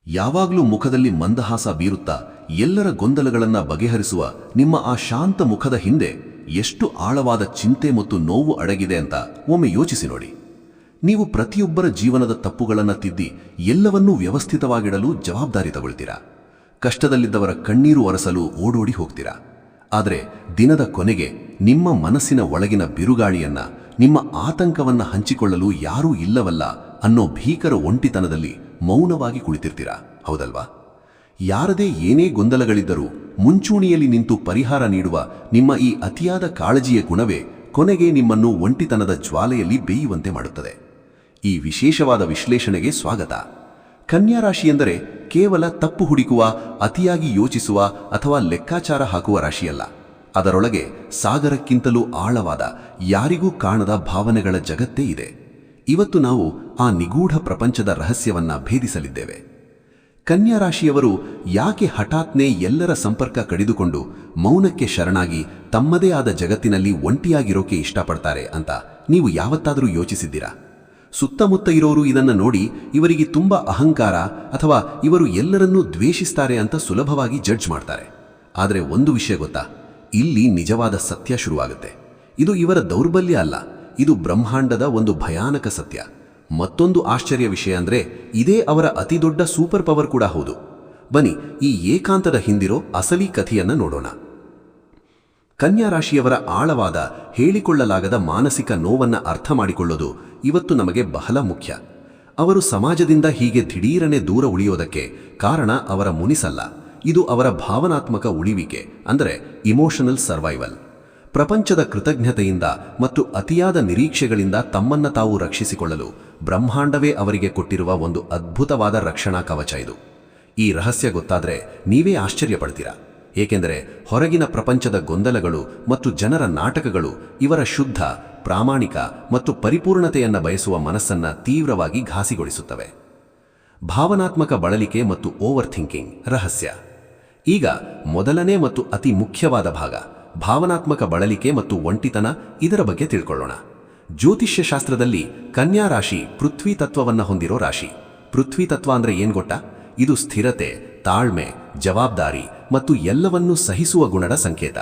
ಯಾವಾಗಲೂ ಮುಖದಲ್ಲಿ ಮಂದಹಾಸ ಬೀರುತ್ತಾ ಎಲ್ಲರ ಗೊಂದಲಗಳನ್ನು ಬಗೆಹರಿಸುವ ನಿಮ್ಮ ಆ ಶಾಂತ ಮುಖದ ಹಿಂದೆ ಎಷ್ಟು ಆಳವಾದ ಚಿಂತೆ ಮತ್ತು ನೋವು ಅಡಗಿದೆ ಅಂತ ಒಮ್ಮೆ ಯೋಚಿಸಿ ನೋಡಿ. ನೀವು ಪ್ರತಿಯೊಬ್ಬರ ಜೀವನದ ತಪ್ಪುಗಳನ್ನು ತಿದ್ದಿ ಎಲ್ಲವನ್ನೂ ವ್ಯವಸ್ಥಿತವಾಗಿಡಲು ಜವಾಬ್ದಾರಿ ತಗೊಳ್ತೀರಾ. ಕಷ್ಟದಲ್ಲಿದ್ದವರ ಕಣ್ಣೀರು ಒರೆಸಲು ಓಡೋಡಿ ಹೋಗ್ತೀರಾ. ಆದರೆ ದಿನದ ಕೊನೆಗೆ ನಿಮ್ಮ ಮನಸ್ಸಿನ ಒಳಗಿನ ಬಿರುಗಾಳಿಯನ್ನ, ನಿಮ್ಮ ಆತಂಕವನ್ನ ಹಂಚಿಕೊಳ್ಳಲು ಯಾರೂ ಇಲ್ಲವಲ್ಲ ಅನ್ನೋ ಭೀಕರ ಒಂಟಿತನದಲ್ಲಿ ಮೌನವಾಗಿ ಕುಳಿತಿರ್ತೀರಾ, ಹೌದಲ್ವಾ? ಯಾರದೇ ಏನೇ ಗೊಂದಲಗಳಿದ್ದರೂ ಮುಂಚೂಣಿಯಲ್ಲಿ ನಿಂತು ಪರಿಹಾರ ನೀಡುವ ನಿಮ್ಮ ಈ ಅತಿಯಾದ ಕಾಳಜಿಯ ಗುಣವೇ ಕೊನೆಗೆ ನಿಮ್ಮನ್ನು ಒಂಟಿತನದ ಜ್ವಾಲೆಯಲ್ಲಿ ಬೇಯುವಂತೆ ಮಾಡುತ್ತದೆ. ಈ ವಿಶೇಷವಾದ ವಿಶ್ಲೇಷಣೆಗೆ ಸ್ವಾಗತ. ಕನ್ಯಾ ರಾಶಿ ಎಂದರೆ ಕೇವಲ ತಪ್ಪು ಹುಡುಕುವ, ಅತಿಯಾಗಿ ಯೋಚಿಸುವ ಅಥವಾ ಲೆಕ್ಕಾಚಾರ ಹಾಕುವ ರಾಶಿಯಲ್ಲ. ಅದರೊಳಗೆ ಸಾಗರಕ್ಕಿಂತಲೂ ಆಳವಾದ, ಯಾರಿಗೂ ಕಾಣದ ಭಾವನೆಗಳ ಜಗತ್ತೇ ಇದೆ. ಇವತ್ತು ನಾವು ಆ ನಿಗೂಢ ಪ್ರಪಂಚದ ರಹಸ್ಯವನ್ನ ಭೇದಿಸಲಿದ್ದೇವೆ. ಕನ್ಯಾ ರಾಶಿಯವರು ಯಾಕೆ ಹಠಾತ್ನೇ ಎಲ್ಲರ ಸಂಪರ್ಕ ಕಡಿದುಕೊಂಡು ಮೌನಕ್ಕೆ ಶರಣಾಗಿ ತಮ್ಮದೇ ಆದ ಜಗತ್ತಿನಲ್ಲಿ ಒಂಟಿಯಾಗಿರೋಕೆ ಇಷ್ಟಪಡ್ತಾರೆ ಅಂತ ನೀವು ಯಾವತ್ತಾದರೂ ಯೋಚಿಸಿದ್ದೀರಾ? ಸುತ್ತಮುತ್ತ ಇರೋರು ಇದನ್ನ ನೋಡಿ ಇವರಿಗೆ ತುಂಬಾ ಅಹಂಕಾರ ಅಥವಾ ಇವರು ಎಲ್ಲರನ್ನೂ ದ್ವೇಷಿಸ್ತಾರೆ ಅಂತ ಸುಲಭವಾಗಿ ಜಡ್ಜ್ ಮಾಡ್ತಾರೆ. ಆದರೆ ಒಂದು ವಿಷಯ ಗೊತ್ತಾ? ಇಲ್ಲಿ ನಿಜವಾದ ಸತ್ಯ ಶುರುವಾಗುತ್ತೆ. ಇದು ಇವರ ದೌರ್ಬಲ್ಯ ಅಲ್ಲ, ಇದು ಬ್ರಹ್ಮಾಂಡದ ಒಂದು ಭಯಾನಕ ಸತ್ಯ. ಮತ್ತೊಂದು ಆಶ್ಚರ್ಯ ವಿಷಯ ಅಂದ್ರೆ ಇದೇ ಅವರ ಅತಿದೊಡ್ಡ ಸೂಪರ್ ಪವರ್ ಕೂಡ ಹೌದು. ಬನ್ನಿ ಈ ಏಕಾಂತದ ಹಿಂದಿರೋ ಅಸಲಿ ಕಥೆಯನ್ನ ನೋಡೋಣ. ಕನ್ಯಾ ರಾಶಿಯವರ ಆಳವಾದ, ಹೇಳಿಕೊಳ್ಳಲಾಗದ ಮಾನಸಿಕ ನೋವನ್ನ ಅರ್ಥ ಮಾಡಿಕೊಳ್ಳೋದು ಇವತ್ತು ನಮಗೆ ಬಹಳ ಮುಖ್ಯ. ಅವರು ಸಮಾಜದಿಂದ ಹೀಗೆ ದಿಢೀರನೆ ದೂರ ಉಳಿಯೋದಕ್ಕೆ ಕಾರಣ ಅವರ ಮುನಿಸಲ್ಲ, ಇದು ಅವರ ಭಾವನಾತ್ಮಕ ಉಳಿವಿಕೆ, ಅಂದರೆ ಇಮೋಷನಲ್ ಸರ್ವೈವಲ್. ಪ್ರಪಂಚದ ಕೃತಜ್ಞತೆಯಿಂದ ಮತ್ತು ಅತಿಯಾದ ನಿರೀಕ್ಷೆಗಳಿಂದ ತಮ್ಮನ್ನ ತಾವು ರಕ್ಷಿಸಿಕೊಳ್ಳಲು ಬ್ರಹ್ಮಾಂಡವೇ ಅವರಿಗೆ ಕೊಟ್ಟಿರುವ ಒಂದು ಅದ್ಭುತವಾದ ರಕ್ಷಣಾ ಕವಚ ಇದು. ಈ ರಹಸ್ಯ ಗೊತ್ತಾದ್ರೆ ನೀವೇ ಆಶ್ಚರ್ಯಪಡ್ತೀರಾ. ಏಕೆಂದರೆ ಹೊರಗಿನ ಪ್ರಪಂಚದ ಗೊಂದಲಗಳು ಮತ್ತು ಜನರ ನಾಟಕಗಳು ಇವರ ಶುದ್ಧ, ಪ್ರಾಮಾಣಿಕ ಮತ್ತು ಪರಿಪೂರ್ಣತೆಯನ್ನು ಬಯಸುವ ಮನಸ್ಸನ್ನ ತೀವ್ರವಾಗಿ ಘಾಸಿಗೊಳಿಸುತ್ತವೆ. ಭಾವನಾತ್ಮಕ ಬಳಲಿಕೆ ಮತ್ತು ಓವರ್ ಥಿಂಕಿಂಗ್ ರಹಸ್ಯ. ಈಗ ಮೊದಲನೇ ಮತ್ತು ಅತಿ ಮುಖ್ಯವಾದ ಭಾಗ, ಭಾವನಾತ್ಮಕ ಬಳಲಿಕೆ ಮತ್ತು ಒಂಟಿತನ. ಇದರ ಬಗ್ಗೆ ತಿಳ್ಕೊಳ್ಳೋಣ. ಜ್ಯೋತಿಷ್ಯ ಶಾಸ್ತ್ರದಲ್ಲಿ ಕನ್ಯಾ ರಾಶಿ ಪೃಥ್ವಿ ತತ್ವವನ್ನ ಹೊಂದಿರೋ ರಾಶಿ. ಪೃಥ್ವಿ ತತ್ವ ಅಂದ್ರೆ ಏನ್ ಗೊತ್ತಾ? ಇದು ಸ್ಥಿರತೆ, ತಾಳ್ಮೆ, ಜವಾಬ್ದಾರಿ ಮತ್ತು ಎಲ್ಲವನ್ನೂ ಸಹಿಸುವ ಗುಣದ ಸಂಕೇತ.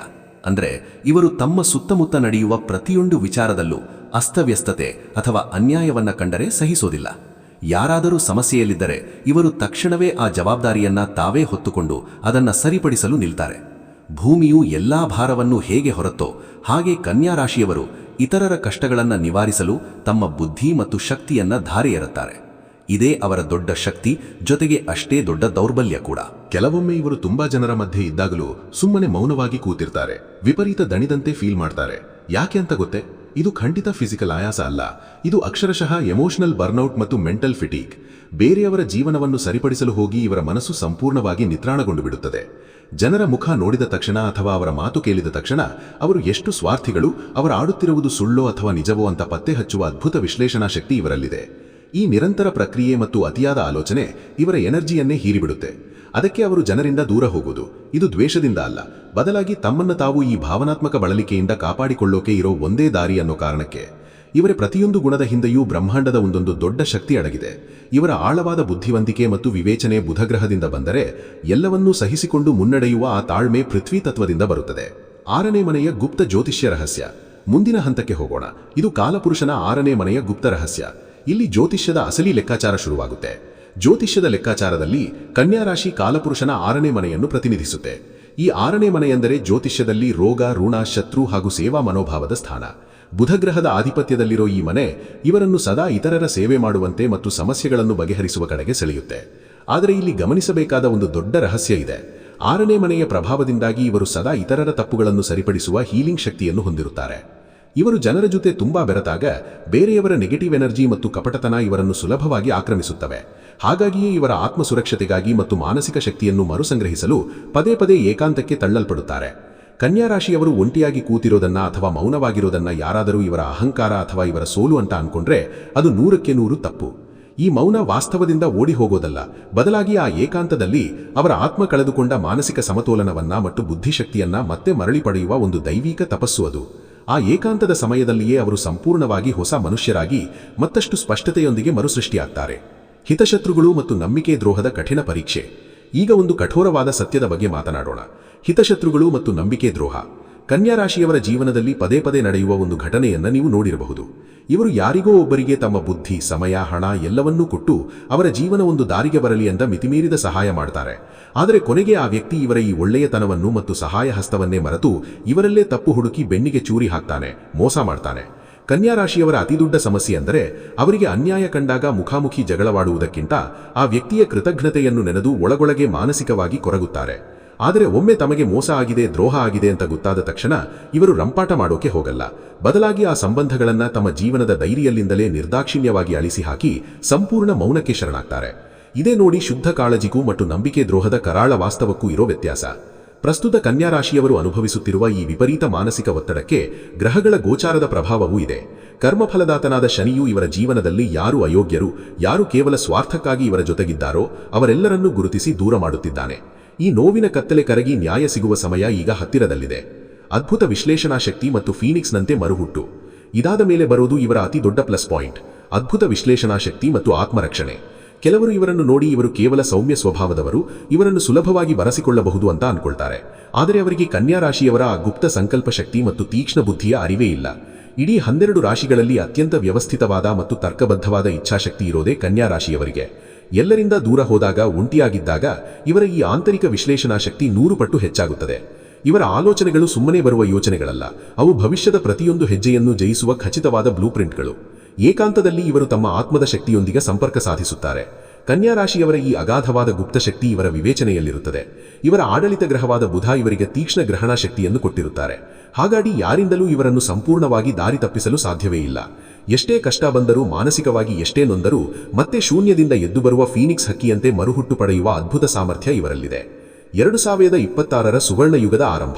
ಅಂದ್ರೆ ಇವರು ತಮ್ಮ ಸುತ್ತಮುತ್ತ ನಡೆಯುವ ಪ್ರತಿಯೊಂದು ವಿಚಾರದಲ್ಲೂ ಅಸ್ತವ್ಯಸ್ತತೆ ಅಥವಾ ಅನ್ಯಾಯವನ್ನ ಕಂಡರೆ ಸಹಿಸೋದಿಲ್ಲ. ಯಾರಾದರೂ ಸಮಸ್ಯೆಯಲ್ಲಿದ್ದರೆ ಇವರು ತಕ್ಷಣವೇ ಆ ಜವಾಬ್ದಾರಿಯನ್ನ ತಾವೇ ಹೊತ್ತುಕೊಂಡು ಅದನ್ನ ಸರಿಪಡಿಸಲು ನಿಲ್ತಾರೆ. ಭೂಮಿಯು ಎಲ್ಲಾ ಭಾರವನ್ನು ಹೇಗೆ ಹೊರತ್ತೋ ಹಾಗೆ ಕನ್ಯಾ ರಾಶಿಯವರು ಇತರರ ಕಷ್ಟಗಳನ್ನು ನಿವಾರಿಸಲು ತಮ್ಮ ಬುದ್ಧಿ ಮತ್ತು ಶಕ್ತಿಯನ್ನ ಧಾರೆ ಎರುತ್ತಾರೆ. ಇದೇ ಅವರ ದೊಡ್ಡ ಶಕ್ತಿ, ಜೊತೆಗೆ ಅಷ್ಟೇ ದೊಡ್ಡ ದೌರ್ಬಲ್ಯ ಕೂಡ. ಕೆಲವೊಮ್ಮೆ ಇವರು ತುಂಬಾ ಜನರ ಮಧ್ಯೆ ಇದ್ದಾಗಲೂ ಸುಮ್ಮನೆ ಮೌನವಾಗಿ ಕೂತಿರ್ತಾರೆ, ವಿಪರೀತ ದಣಿದಂತೆ ಫೀಲ್ ಮಾಡ್ತಾರೆ. ಯಾಕೆ ಅಂತ ಗೊತ್ತೇ? ಇದು ಖಂಡಿತ ಫಿಸಿಕಲ್ ಆಯಾಸ ಅಲ್ಲ, ಇದು ಅಕ್ಷರಶಃ ಎಮೋಷನಲ್ ಬರ್ನೌಟ್ ಮತ್ತು ಮೆಂಟಲ್ ಫಿಟೀಗ್. ಬೇರೆಯವರ ಜೀವನವನ್ನು ಸರಿಪಡಿಸಲು ಹೋಗಿ ಇವರ ಮನಸ್ಸು ಸಂಪೂರ್ಣವಾಗಿ ನಿತ್ರಾಣಗೊಂಡು ಬಿಡುತ್ತದೆ. ಜನರ ಮುಖ ನೋಡಿದ ತಕ್ಷಣ ಅಥವಾ ಅವರ ಮಾತು ಕೇಳಿದ ತಕ್ಷಣ ಅವರು ಎಷ್ಟು ಸ್ವಾರ್ಥಿಗಳು, ಅವರು ಆಡುತ್ತಿರುವುದು ಸುಳ್ಳೋ ಅಥವಾ ನಿಜವೋ ಅಂತ ಪತ್ತೆ ಹಚ್ಚುವ ಅದ್ಭುತ ವಿಶ್ಲೇಷಣಾ ಶಕ್ತಿ ಇವರಲ್ಲಿದೆ. ಈ ನಿರಂತರ ಪ್ರಕ್ರಿಯೆ ಮತ್ತು ಅತಿಯಾದ ಆಲೋಚನೆ ಇವರ ಎನರ್ಜಿಯನ್ನೇ ಹೀರಿಬಿಡುತ್ತೆ. ಅದಕ್ಕೆ ಅವರು ಜನರಿಂದ ದೂರ ಹೋಗುವುದು. ಇದು ದ್ವೇಷದಿಂದ ಅಲ್ಲ, ಬದಲಾಗಿ ತಮ್ಮನ್ನು ತಾವು ಈ ಭಾವನಾತ್ಮಕ ಬಳಲಿಕೆಯಿಂದ ಕಾಪಾಡಿಕೊಳ್ಳೋಕೆ ಇರೋ ಒಂದೇ ದಾರಿ ಅನ್ನೋ ಕಾರಣಕ್ಕೆ. ಇವರ ಪ್ರತಿಯೊಂದು ಗುಣದ ಹಿಂದೆಯೂ ಬ್ರಹ್ಮಾಂಡದ ಒಂದೊಂದು ದೊಡ್ಡ ಶಕ್ತಿ ಅಡಗಿದೆ. ಇವರ ಆಳವಾದ ಬುದ್ಧಿವಂತಿಕೆ ಮತ್ತು ವಿವೇಚನೆ ಬುಧಗ್ರಹದಿಂದ ಬಂದರೆ, ಎಲ್ಲವನ್ನೂ ಸಹಿಸಿಕೊಂಡು ಮುನ್ನಡೆಯುವ ಆ ತಾಳ್ಮೆ ಪೃಥ್ವಿ ತತ್ವದಿಂದ ಬರುತ್ತದೆ. 6ನೇ ಮನೆಯ ಗುಪ್ತ ಜ್ಯೋತಿಷ್ಯ ರಹಸ್ಯ. ಮುಂದಿನ ಹಂತಕ್ಕೆ ಹೋಗೋಣ. ಇದು ಕಾಲಪುರುಷನ 6ನೇ ಮನೆಯ ಗುಪ್ತ ರಹಸ್ಯ. ಇಲ್ಲಿ ಜ್ಯೋತಿಷ್ಯದ ಅಸಲಿ ಲೆಕ್ಕಾಚಾರ ಶುರುವಾಗುತ್ತೆ. ಜ್ಯೋತಿಷ್ಯದ ಲೆಕ್ಕಾಚಾರದಲ್ಲಿ ಕನ್ಯಾ ರಾಶಿ ಕಾಲಪುರುಷನ 6ನೇ ಮನೆಯನ್ನು ಪ್ರತಿನಿಧಿಸುತ್ತೆ. ಈ 6ನೇ ಮನೆ ಎಂದರೆ ಜ್ಯೋತಿಷ್ಯದಲ್ಲಿ ರೋಗ, ಋಣ, ಶತ್ರು ಹಾಗೂ ಸೇವಾ ಮನೋಭಾವದ ಸ್ಥಾನ. ಬುಧಗ್ರಹದ ಆಧಿಪತ್ಯದಲ್ಲಿರೋ ಈ ಮನೆ ಇವರನ್ನು ಸದಾ ಇತರರ ಸೇವೆ ಮಾಡುವಂತೆ ಮತ್ತು ಸಮಸ್ಯೆಗಳನ್ನು ಬಗೆಹರಿಸುವ ಕಡೆಗೆ ಸೆಳೆಯುತ್ತೆ. ಆದರೆ ಇಲ್ಲಿ ಗಮನಿಸಬೇಕಾದ ಒಂದು ದೊಡ್ಡ ರಹಸ್ಯ ಇದೆ. 6ನೇ ಮನೆಯ ಪ್ರಭಾವದಿಂದಾಗಿ ಇವರು ಸದಾ ಇತರರ ತಪ್ಪುಗಳನ್ನು ಸರಿಪಡಿಸುವ ಹೀಲಿಂಗ್ ಶಕ್ತಿಯನ್ನು ಹೊಂದಿರುತ್ತಾರೆ. ಇವರು ಜನರ ಜೊತೆ ತುಂಬಾ ಬೆರೆತಾಗ ಬೇರೆಯವರ ನೆಗೆಟಿವ್ ಎನರ್ಜಿ ಮತ್ತು ಕಪಟತನ ಇವರನ್ನು ಸುಲಭವಾಗಿ ಆಕ್ರಮಿಸುತ್ತವೆ. ಹಾಗಾಗಿಯೇ ಇವರ ಆತ್ಮ ಸುರಕ್ಷತೆಗಾಗಿ ಮತ್ತು ಮಾನಸಿಕ ಶಕ್ತಿಯನ್ನು ಮರುಸಂಗ್ರಹಿಸಲು ಪದೇ ಪದೇ ಏಕಾಂತಕ್ಕೆ ತಳ್ಳಲ್ಪಡುತ್ತಾರೆ. ಕನ್ಯಾ ರಾಶಿಯವರು ಒಂಟಿಯಾಗಿ ಕೂತಿರೋದನ್ನ ಅಥವಾ ಮೌನವಾಗಿರೋದನ್ನ ಯಾರಾದರೂ ಇವರ ಅಹಂಕಾರ ಅಥವಾ ಇವರ ಸೋಲು ಅಂತ ಅನ್ಕೊಂಡ್ರೆ ಅದು 100ಕ್ಕೆ 100 ತಪ್ಪು. ಈ ಮೌನ ವಾಸ್ತವದಿಂದ ಓಡಿ ಹೋಗೋದಲ್ಲ, ಬದಲಾಗಿ ಆ ಏಕಾಂತದಲ್ಲಿ ಅವರ ಆತ್ಮ ಕಳೆದುಕೊಂಡ ಮಾನಸಿಕ ಸಮತೋಲನವನ್ನ ಮತ್ತು ಬುದ್ಧಿಶಕ್ತಿಯನ್ನ ಮತ್ತೆ ಮರಳಿ ಪಡೆಯುವ ಒಂದು ದೈವಿಕ ತಪಸ್ಸು ಅದು. ಆ ಏಕಾಂತದ ಸಮಯದಲ್ಲಿಯೇ ಅವರು ಸಂಪೂರ್ಣವಾಗಿ ಹೊಸ ಮನುಷ್ಯರಾಗಿ ಮತ್ತಷ್ಟು ಸ್ಪಷ್ಟತೆಯೊಂದಿಗೆ ಮರುಸೃಷ್ಟಿಯಾಗ್ತಾರೆ. ಹಿತಶತ್ರುಗಳು ಮತ್ತು ನಂಬಿಕೆ ದ್ರೋಹದ ಕಠಿಣ ಪರೀಕ್ಷೆ. ಈಗ ಒಂದು ಕಠೋರವಾದ ಸತ್ಯದ ಬಗ್ಗೆ ಮಾತನಾಡೋಣ. ಹಿತಶತ್ರುಗಳು ಮತ್ತು ನಂಬಿಕೆ ದ್ರೋಹ. ಕನ್ಯಾ ರಾಶಿಯವರ ಜೀವನದಲ್ಲಿ ಪದೇ ಪದೇ ನಡೆಯುವ ಒಂದು ಘಟನೆಯನ್ನ ನೀವು ನೋಡಿರಬಹುದು. ಇವರು ಯಾರಿಗೋ ಒಬ್ಬರಿಗೆ ತಮ್ಮ ಬುದ್ಧಿ, ಸಮಯ, ಹಣ ಎಲ್ಲವನ್ನೂ ಕೊಟ್ಟು ಅವರ ಜೀವನ ಒಂದು ದಾರಿಗೆ ಬರಲಿ ಅಂತ ಮಿತಿಮೀರಿದ ಸಹಾಯ ಮಾಡ್ತಾರೆ. ಆದರೆ ಕೊನೆಗೆ ಆ ವ್ಯಕ್ತಿ ಇವರ ಈ ಒಳ್ಳೆಯತನವನ್ನು ಮತ್ತು ಸಹಾಯ ಹಸ್ತವನ್ನೇ ಮರೆತು ಇವರಲ್ಲೇ ತಪ್ಪು ಹುಡುಕಿ ಬೆನ್ನಿಗೆ ಚೂರಿ ಹಾಕ್ತಾನೆ, ಮೋಸ ಮಾಡ್ತಾನೆ. ಕನ್ಯಾ ರಾಶಿಯವರ ಅತಿದೊಡ್ಡ ಸಮಸ್ಯೆ ಅಂದರೆ ಅವರಿಗೆ ಅನ್ಯಾಯ ಕಂಡಾಗ ಮುಖಾಮುಖಿ ಜಗಳವಾಡುವುದಕ್ಕಿಂತ ಆ ವ್ಯಕ್ತಿಯ ಕೃತಜ್ಞತೆಯನ್ನು ನೆನೆದು ಒಳಗೊಳಗೆ ಮಾನಸಿಕವಾಗಿ ಕೊರಗುತ್ತಾರೆ. ಆದರೆ ಒಮ್ಮೆ ತಮಗೆ ಮೋಸ ಆಗಿದೆ, ದ್ರೋಹ ಆಗಿದೆ ಅಂತ ಗೊತ್ತಾದ ತಕ್ಷಣ ಇವರು ರಂಪಾಟ ಮಾಡೋಕೆ ಹೋಗಲ್ಲ. ಬದಲಾಗಿ ಆ ಸಂಬಂಧಗಳನ್ನ ತಮ್ಮ ಜೀವನದ ಡೈರಿಯಲ್ಲಿಂದಲೇ ನಿರ್ದಾಕ್ಷಿಣ್ಯವಾಗಿ ಅಳಿಸಿ ಹಾಕಿ ಸಂಪೂರ್ಣ ಮೌನಕ್ಕೆ ಶರಣಾಗ್ತಾರೆ. ಇದೇ ನೋಡಿ ಶುದ್ಧ ಕಾಳಜಿಗೂ ಮತ್ತು ನಂಬಿಕೆ ದ್ರೋಹದ ಕರಾಳ ವಾಸ್ತವಕ್ಕೂ ಇರೋ ವ್ಯತ್ಯಾಸ. ಪ್ರಸ್ತುತ ಕನ್ಯಾ ರಾಶಿಯವರು ಅನುಭವಿಸುತ್ತಿರುವ ಈ ವಿಪರೀತ ಮಾನಸಿಕ ಒತ್ತಡಕ್ಕೆ ಗ್ರಹಗಳ ಗೋಚಾರದ ಪ್ರಭಾವವೂ ಇದೆ. ಕರ್ಮಫಲದಾತನಾದ ಶನಿಯು ಇವರ ಜೀವನದಲ್ಲಿ ಯಾರು ಅಯೋಗ್ಯರು, ಯಾರು ಕೇವಲ ಸ್ವಾರ್ಥಕ್ಕಾಗಿ ಇವರ ಜೊತೆಗಿದ್ದಾರೋ ಅವರೆಲ್ಲರನ್ನೂ ಗುರುತಿಸಿ ದೂರ ಮಾಡುತ್ತಿದ್ದಾನೆ. ಈ ನೋವಿನ ಕತ್ತಲೆ ಕರಗಿ ನ್ಯಾಯ ಸಿಗುವ ಸಮಯ ಈಗ ಹತ್ತಿರದಲ್ಲಿದೆ. ಅದ್ಭುತ ವಿಶ್ಲೇಷಣಾ ಶಕ್ತಿ ಮತ್ತು ಫೀನಿಕ್ಸ್ನಂತೆ ಮರುಹುಟ್ಟು. ಇದಾದ ಮೇಲೆ ಬರೋದು ಇವರ ಅತಿ ದೊಡ್ಡ ಪ್ಲಸ್ ಪಾಯಿಂಟ್, ಅದ್ಭುತ ವಿಶ್ಲೇಷಣಾ ಶಕ್ತಿ ಮತ್ತು ಆತ್ಮರಕ್ಷಣೆ. ಕೆಲವರು ಇವರನ್ನು ನೋಡಿ ಇವರು ಕೇವಲ ಸೌಮ್ಯ ಸ್ವಭಾವದವರು, ಇವರನ್ನು ಸುಲಭವಾಗಿ ಬರೆಸಿಕೊಳ್ಳಬಹುದು ಅಂತ ಅನ್ಕೊಳ್ತಾರೆ. ಆದರೆ ಅವರಿಗೆ ಕನ್ಯಾ ರಾಶಿಯವರ ಆ ಗುಪ್ತ ಸಂಕಲ್ಪ ಶಕ್ತಿ ಮತ್ತು ತೀಕ್ಷ್ಣ ಬುದ್ಧಿಯ ಅರಿವೇ ಇಲ್ಲ. ಇಡೀ 12 ರಾಶಿಗಳಲ್ಲಿ ಅತ್ಯಂತ ವ್ಯವಸ್ಥಿತವಾದ ಮತ್ತು ತರ್ಕಬದ್ಧವಾದ ಇಚ್ಛಾಶಕ್ತಿ ಇರೋದೇ ಕನ್ಯಾ ರಾಶಿಯವರಿಗೆ. ಎಲ್ಲರಿಂದ ದೂರ ಹೋದಾಗ, ಒಂಟಿಯಾಗಿದ್ದಾಗ ಇವರ ಈ ಆಂತರಿಕ ವಿಶ್ಲೇಷಣಾ ಶಕ್ತಿ 100 ಪಟ್ಟು ಹೆಚ್ಚಾಗುತ್ತದೆ. ಇವರ ಆಲೋಚನೆಗಳು ಸುಮ್ಮನೆ ಬರುವ ಯೋಚನೆಗಳಲ್ಲ, ಅವು ಭವಿಷ್ಯದ ಪ್ರತಿಯೊಂದು ಹೆಜ್ಜೆಯನ್ನು ಜಯಿಸುವ ಖಚಿತವಾದ ಬ್ಲೂಪ್ರಿಂಟ್ಗಳು. ಏಕಾಂತದಲ್ಲಿ ಇವರು ತಮ್ಮ ಆತ್ಮದ ಶಕ್ತಿಯೊಂದಿಗೆ ಸಂಪರ್ಕ ಸಾಧಿಸುತ್ತಾರೆ. ಕನ್ಯಾ ರಾಶಿಯವರ ಈ ಅಗಾಧವಾದ ಗುಪ್ತಶಕ್ತಿ ಇವರ ವಿವೇಚನೆಯಲ್ಲಿರುತ್ತದೆ. ಇವರ ಆಡಳಿತ ಗ್ರಹವಾದ ಬುಧ ಇವರಿಗೆ ತೀಕ್ಷ್ಣ ಗ್ರಹಣ ಶಕ್ತಿಯನ್ನು ಕೊಟ್ಟಿರುತ್ತಾರೆ. ಹಾಗಾಗಿ ಯಾರಿಂದಲೂ ಇವರನ್ನು ಸಂಪೂರ್ಣವಾಗಿ ದಾರಿ ತಪ್ಪಿಸಲು ಸಾಧ್ಯವೇ ಇಲ್ಲ. ಎಷ್ಟೇ ಕಷ್ಟ ಬಂದರೂ, ಮಾನಸಿಕವಾಗಿ ಎಷ್ಟೇ ನೊಂದರೂ ಮತ್ತೆ ಶೂನ್ಯದಿಂದ ಎದ್ದು ಬರುವ ಫೀನಿಕ್ಸ್ ಹಕ್ಕಿಯಂತೆ ಮರುಹುಟ್ಟು ಪಡೆಯುವ ಅದ್ಭುತ ಸಾಮರ್ಥ್ಯ ಇವರಲ್ಲಿದೆ. 2026ರ ಸುವರ್ಣ ಯುಗದ ಆರಂಭ.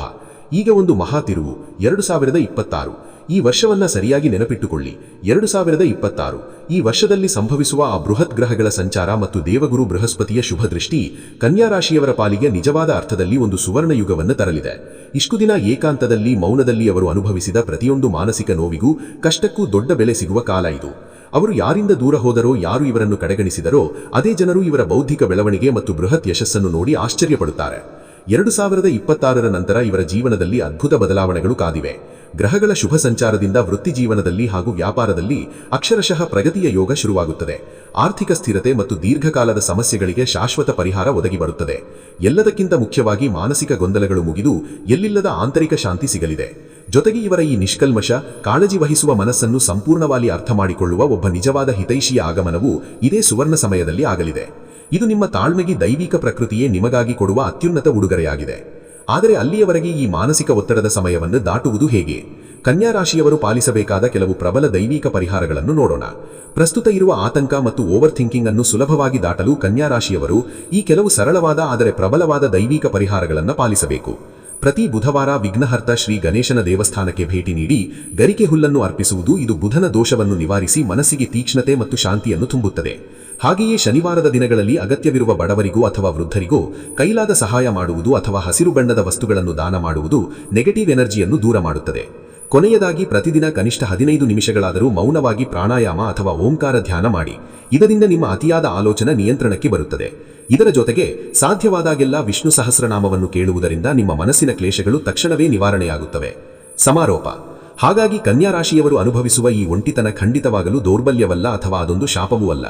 ಈಗ ಒಂದು ಮಹಾ ತಿರುವು. 2026 ಈ ವರ್ಷವನ್ನ ಸರಿಯಾಗಿ ನೆನಪಿಟ್ಟುಕೊಳ್ಳಿ. 2026 ಈ ವರ್ಷದಲ್ಲಿ ಸಂಭವಿಸುವ ಆ ಬೃಹತ್ ಗ್ರಹಗಳ ಸಂಚಾರ ಮತ್ತು ದೇವಗುರು ಬೃಹಸ್ಪತಿಯ ಶುಭ ದೃಷ್ಟಿ ಕನ್ಯಾ ರಾಶಿಯವರ ಪಾಲಿಗೆ ನಿಜವಾದ ಅರ್ಥದಲ್ಲಿ ಒಂದು ಸುವರ್ಣ ಯುಗವನ್ನು ತರಲಿದೆ. ಇಷ್ಟು ದಿನ ಏಕಾಂತದಲ್ಲಿ, ಮೌನದಲ್ಲಿ ಅವರು ಅನುಭವಿಸಿದ ಪ್ರತಿಯೊಂದು ಮಾನಸಿಕ ನೋವಿಗೂ, ಕಷ್ಟಕ್ಕೂ ದೊಡ್ಡ ಬೆಲೆ ಸಿಗುವ ಕಾಲ ಇದು. ಅವರು ಯಾರಿಂದ ದೂರ ಹೋದರೋ, ಯಾರು ಇವರನ್ನು ಕಡೆಗಣಿಸಿದರೋ ಅದೇ ಜನರು ಇವರ ಬೌದ್ಧಿಕ ಬೆಳವಣಿಗೆ ಮತ್ತು ಬೃಹತ್ ಯಶಸ್ಸನ್ನು ನೋಡಿ ಆಶ್ಚರ್ಯಪಡುತ್ತಾರೆ. 2026ರ ನಂತರ ಇವರ ಜೀವನದಲ್ಲಿ ಅದ್ಭುತ ಬದಲಾವಣೆಗಳು ಕಾದಿವೆ. ಗ್ರಹಗಳ ಶುಭ ಸಂಚಾರದಿಂದ ವೃತ್ತಿ ಜೀವನದಲ್ಲಿ ಹಾಗೂ ವ್ಯಾಪಾರದಲ್ಲಿ ಅಕ್ಷರಶಃ ಪ್ರಗತಿಯ ಯೋಗ ಶುರುವಾಗುತ್ತದೆ. ಆರ್ಥಿಕ ಸ್ಥಿರತೆ ಮತ್ತು ದೀರ್ಘಕಾಲದ ಸಮಸ್ಯೆಗಳಿಗೆ ಶಾಶ್ವತ ಪರಿಹಾರ ಒದಗಿ ಬರುತ್ತದೆ. ಎಲ್ಲದಕ್ಕಿಂತ ಮುಖ್ಯವಾಗಿ ಮಾನಸಿಕ ಗೊಂದಲಗಳು ಮುಗಿದು ಎಲ್ಲಿಲ್ಲದ ಆಂತರಿಕ ಶಾಂತಿ ಸಿಗಲಿದೆ. ಜೊತೆಗೆ ಇವರ ಈ ನಿಷ್ಕಲ್ಮಶ, ಕಾಳಜಿ ವಹಿಸುವ ಮನಸ್ಸನ್ನು ಸಂಪೂರ್ಣವಾಗಿ ಅರ್ಥ ಮಾಡಿಕೊಳ್ಳುವ ಒಬ್ಬ ನಿಜವಾದ ಹಿತೈಷಿಯ ಆಗಮನವು ಇದೇ ಸುವರ್ಣ ಸಮಯದಲ್ಲಿ ಆಗಲಿದೆ. ಇದು ನಿಮ್ಮ ತಾಳ್ಮೆಗೆ ದೈವಿಕ ಪ್ರಕೃತಿಯೇ ನಿಮಗಾಗಿ ಕೊಡುವ ಅತ್ಯುನ್ನತ ಉಡುಗೊರೆಯಾಗಿದೆ. ಆದರೆ ಅಲ್ಲಿಯವರೆಗೆ ಈ ಮಾನಸಿಕ ಒತ್ತಡದ ಸಮಯವನ್ನು ದಾಟುವುದು ಹೇಗೆ? ಕನ್ಯಾ ರಾಶಿಯವರು ಪಾಲಿಸಬೇಕಾದ ಕೆಲವು ಪ್ರಬಲ ದೈವಿಕ ಪರಿಹಾರಗಳನ್ನು ನೋಡೋಣ. ಪ್ರಸ್ತುತ ಇರುವ ಆತಂಕ ಮತ್ತು ಓವರ್ ಥಿಂಕಿಂಗ್ ಅನ್ನು ಸುಲಭವಾಗಿ ದಾಟಲು ಕನ್ಯಾ ರಾಶಿಯವರು ಈ ಕೆಲವು ಸರಳವಾದ ಆದರೆ ಪ್ರಬಲವಾದ ದೈವಿಕ ಪರಿಹಾರಗಳನ್ನು ಪಾಲಿಸಬೇಕು. ಪ್ರತಿ ಬುಧವಾರ ವಿಘ್ನಹರ್ತ ಶ್ರೀ ಗಣೇಶನ ದೇವಸ್ಥಾನಕ್ಕೆ ಭೇಟಿ ನೀಡಿ ಗರಿಕೆ ಹುಲ್ಲನ್ನು ಅರ್ಪಿಸುವುದು ಇದು ಬುಧನ ದೋಷವನ್ನು ನಿವಾರಿಸಿ ಮನಸ್ಸಿಗೆ ತೀಕ್ಷ್ಣತೆ ಮತ್ತು ಶಾಂತಿಯನ್ನು ತುಂಬುತ್ತದೆ. ಹಾಗೆಯೇ ಶನಿವಾರದ ದಿನಗಳಲ್ಲಿ ಅಗತ್ಯವಿರುವ ಬಡವರಿಗೂ ಅಥವಾ ವೃದ್ಧರಿಗೂ ಕೈಲಾದ ಸಹಾಯ ಮಾಡುವುದು ಅಥವಾ ಹಸಿರು ಬಣ್ಣದ ವಸ್ತುಗಳನ್ನು ದಾನ ಮಾಡುವುದು ನೆಗೆಟಿವ್ ಎನರ್ಜಿಯನ್ನು ದೂರ ಮಾಡುತ್ತದೆ. ಕೊನೆಯದಾಗಿ ಪ್ರತಿದಿನ ಕನಿಷ್ಠ 15 ನಿಮಿಷಗಳಾದರೂ ಮೌನವಾಗಿ ಪ್ರಾಣಾಯಾಮ ಅಥವಾ ಓಂಕಾರ ಧ್ಯಾನ ಮಾಡಿ. ಇದರಿಂದ ನಿಮ್ಮ ಅತಿಯಾದ ಆಲೋಚನೆ ನಿಯಂತ್ರಣಕ್ಕೆ ಬರುತ್ತದೆ. ಇದರ ಜೊತೆಗೆ ಸಾಧ್ಯವಾದಾಗೆಲ್ಲ ವಿಷ್ಣು ಸಹಸ್ರನಾಮವನ್ನು ಕೇಳುವುದರಿಂದ ನಿಮ್ಮ ಮನಸ್ಸಿನ ಕ್ಲೇಶಗಳು ತಕ್ಷಣವೇ ನಿವಾರಣೆಯಾಗುತ್ತವೆ. ಸಮಾರೋಪ. ಹಾಗಾಗಿ ಕನ್ಯಾ ರಾಶಿಯವರು ಅನುಭವಿಸುವ ಈ ಒಂಟಿತನ ಖಂಡಿತವಾಗಲೂ ದೌರ್ಬಲ್ಯವಲ್ಲ ಅಥವಾ ಅದೊಂದು ಶಾಪವೂ ಅಲ್ಲ.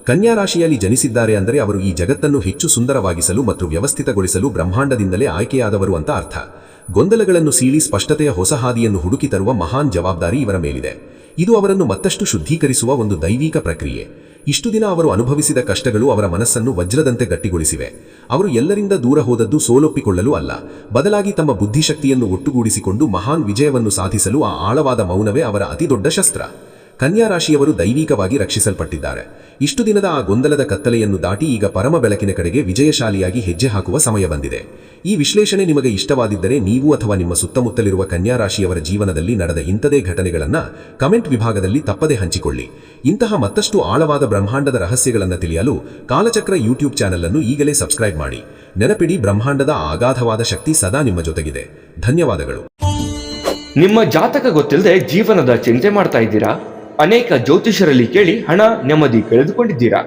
ಕನ್ಯಾ ರಾಶಿಯಲ್ಲಿ ಜನಿಸಿದ್ದಾರೆ ಅಂದರೆ ಅವರು ಈ ಜಗತ್ತನ್ನು ಹೆಚ್ಚು ಸುಂದರವಾಗಿಸಲು ಮತ್ತು ವ್ಯವಸ್ಥಿತಗೊಳಿಸಲು ಬ್ರಹ್ಮಾಂಡದಿಂದಲೇ ಆಯ್ಕೆಯಾದವರು ಅಂತ ಅರ್ಥ. ಗೊಂದಲಗಳನ್ನು ಸೀಳಿ ಸ್ಪಷ್ಟತೆಯ ಹೊಸ ಹಾದಿಯನ್ನು ಹುಡುಕಿ ತರುವ ಮಹಾನ್ ಜವಾಬ್ದಾರಿ ಇವರ ಮೇಲಿದೆ. ಇದು ಅವರನ್ನು ಮತ್ತಷ್ಟು ಶುದ್ಧೀಕರಿಸುವ ಒಂದು ದೈವಿಕ ಪ್ರಕ್ರಿಯೆ. ಇಷ್ಟು ದಿನ ಅವರು ಅನುಭವಿಸಿದ ಕಷ್ಟಗಳು ಅವರ ಮನಸ್ಸನ್ನು ವಜ್ರದಂತೆ ಗಟ್ಟಿಗೊಳಿಸಿವೆ. ಅವರು ಎಲ್ಲರಿಂದ ದೂರ ಹೋದದ್ದು ಸೋಲೊಪ್ಪಿಕೊಳ್ಳಲು ಅಲ್ಲ, ಬದಲಾಗಿ ತಮ್ಮ ಬುದ್ಧಿಶಕ್ತಿಯನ್ನು ಒಟ್ಟುಗೂಡಿಸಿಕೊಂಡು ಮಹಾನ್ ವಿಜಯವನ್ನು ಸಾಧಿಸಲು ಆ ಆಳವಾದ ಮೌನವೇ ಅವರ ಅತಿದೊಡ್ಡ ಶಸ್ತ್ರ. ಕನ್ಯಾ ರಾಶಿಯವರು ದೈವಿಕವಾಗಿ ರಕ್ಷಿಸಲ್ಪಟ್ಟಿದ್ದಾರೆ. ಇಷ್ಟು ದಿನದ ಆ ಗೊಂದಲದ ಕತ್ತಲೆಯನ್ನು ದಾಟಿ ಈಗ ಪರಮ ಬೆಳಕಿನ ಕಡೆಗೆ ವಿಜಯಶಾಲಿಯಾಗಿ ಹೆಜ್ಜೆ ಹಾಕುವ ಸಮಯ ಬಂದಿದೆ. ಈ ವಿಶ್ಲೇಷಣೆ ನಿಮಗೆ ಇಷ್ಟವಾದಿದ್ದರೆ ನೀವು ಅಥವಾ ನಿಮ್ಮ ಸುತ್ತಮುತ್ತಲಿರುವ ಕನ್ಯಾ ರಾಶಿಯವರ ಜೀವನದಲ್ಲಿ ನಡೆದ ಇಂಥದೇ ಘಟನೆಗಳನ್ನು ಕಮೆಂಟ್ ವಿಭಾಗದಲ್ಲಿ ತಪ್ಪದೆ ಹಂಚಿಕೊಳ್ಳಿ. ಇಂತಹ ಮತ್ತಷ್ಟು ಆಳವಾದ ಬ್ರಹ್ಮಾಂಡದ ರಹಸ್ಯಗಳನ್ನು ತಿಳಿಯಲು ಕಾಲಚಕ್ರ ಯೂಟ್ಯೂಬ್ ಚಾನೆಲ್ ಅನ್ನು ಈಗಲೇ ಸಬ್ಸ್ಕ್ರೈಬ್ ಮಾಡಿ. ನೆನಪಿಡಿ, ಬ್ರಹ್ಮಾಂಡದ ಅಗಾಧವಾದ ಶಕ್ತಿ ಸದಾ ನಿಮ್ಮ ಜೊತೆಗಿದೆ. ಧನ್ಯವಾದಗಳು. ನಿಮ್ಮ ಜಾತಕ ಗೊತ್ತಿಲ್ಲದೆ ಜೀವನದ ಚಿಂತೆ ಮಾಡ್ತಾ ಇದ್ದೀರಾ? ಅನೇಕ ಜ್ಯೋತಿಷರಲ್ಲಿ ಕೇಳಿ ಹಣ, ನೆಮ್ಮದಿ ಕಳೆದುಕೊಂಡಿದ್ದೀರಾ?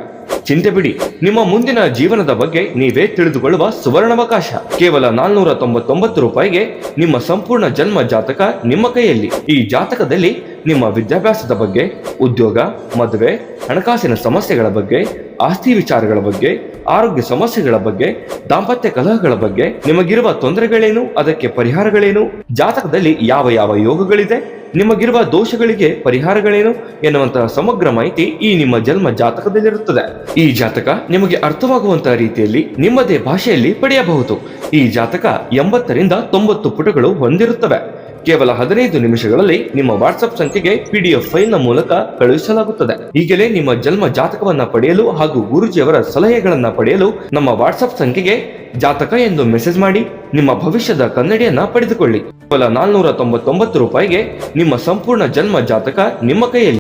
ಚಿಂತೆ ಬಿಡಿ, ನಿಮ್ಮ ಮುಂದಿನ ಜೀವನದ ಬಗ್ಗೆ ನೀವೇ ತಿಳಿದುಕೊಳ್ಳುವ ಸುವರ್ಣಾವಕಾಶ. ಕೇವಲ 499 ರೂಪಾಯಿಗೆ ನಿಮ್ಮ ಸಂಪೂರ್ಣ ಜನ್ಮ ಜಾತಕ ನಿಮ್ಮ ಕೈಯಲ್ಲಿ. ಈ ಜಾತಕದಲ್ಲಿ ನಿಮ್ಮ ವಿದ್ಯಾಭ್ಯಾಸದ ಬಗ್ಗೆ, ಉದ್ಯೋಗ, ಮದುವೆ, ಹಣಕಾಸಿನ ಸಮಸ್ಯೆಗಳ ಬಗ್ಗೆ, ಆಸ್ತಿ ವಿಚಾರಗಳ ಬಗ್ಗೆ, ಆರೋಗ್ಯ ಸಮಸ್ಯೆಗಳ ಬಗ್ಗೆ, ದಾಂಪತ್ಯ ಕಲಹಗಳ ಬಗ್ಗೆ, ನಿಮಗಿರುವ ತೊಂದರೆಗಳೇನು, ಅದಕ್ಕೆ ಪರಿಹಾರಗಳೇನು, ಜಾತಕದಲ್ಲಿ ಯಾವ ಯಾವ ಯೋಗಗಳಿದೆ, ನಿಮಗಿರುವ ದೋಷಗಳಿಗೆ ಪರಿಹಾರಗಳೇನು ಎನ್ನುವಂತಹ ಸಮಗ್ರ ಮಾಹಿತಿ ಈ ನಿಮ್ಮ ಜನ್ಮ ಜಾತಕದಲ್ಲಿರುತ್ತದೆ. ಈ ಜಾತಕ ನಿಮಗೆ ಅರ್ಥವಾಗುವಂತಹ ರೀತಿಯಲ್ಲಿ ನಿಮ್ಮದೇ ಭಾಷೆಯಲ್ಲಿ ಪಡೆಯಬಹುದು. ಈ ಜಾತಕ 80ರಿಂದ 90 ಪುಟಗಳು ಹೊಂದಿರುತ್ತವೆ. ಕೇವಲ 15 ನಿಮಿಷಗಳಲ್ಲಿ ನಿಮ್ಮ ವಾಟ್ಸ್ಆಪ್ ಸಂಖ್ಯೆಗೆ PDF ಫೈಲ್ ನ ಮೂಲಕ ಕಳುಹಿಸಲಾಗುತ್ತದೆ. ಈಗಲೇ ನಿಮ್ಮ ಜನ್ಮ ಜಾತಕವನ್ನ ಪಡೆಯಲು ಹಾಗೂ ಗುರುಜಿಯವರ ಸಲಹೆಗಳನ್ನ ಪಡೆಯಲು ನಮ್ಮ ವಾಟ್ಸ್ಆಪ್ ಸಂಖ್ಯೆಗೆ ಜಾತಕ ಎಂದು ಮೆಸೇಜ್ ಮಾಡಿ ನಿಮ್ಮ ಭವಿಷ್ಯದ ಕನ್ನಡಿಯನ್ನ ಪಡೆದುಕೊಳ್ಳಿ. ಕೇವಲ 499 ರೂಪಾಯಿಗೆ ನಿಮ್ಮ ಸಂಪೂರ್ಣ ಜನ್ಮ ಜಾತಕ ನಿಮ್ಮ ಕೈಯಲ್ಲಿ.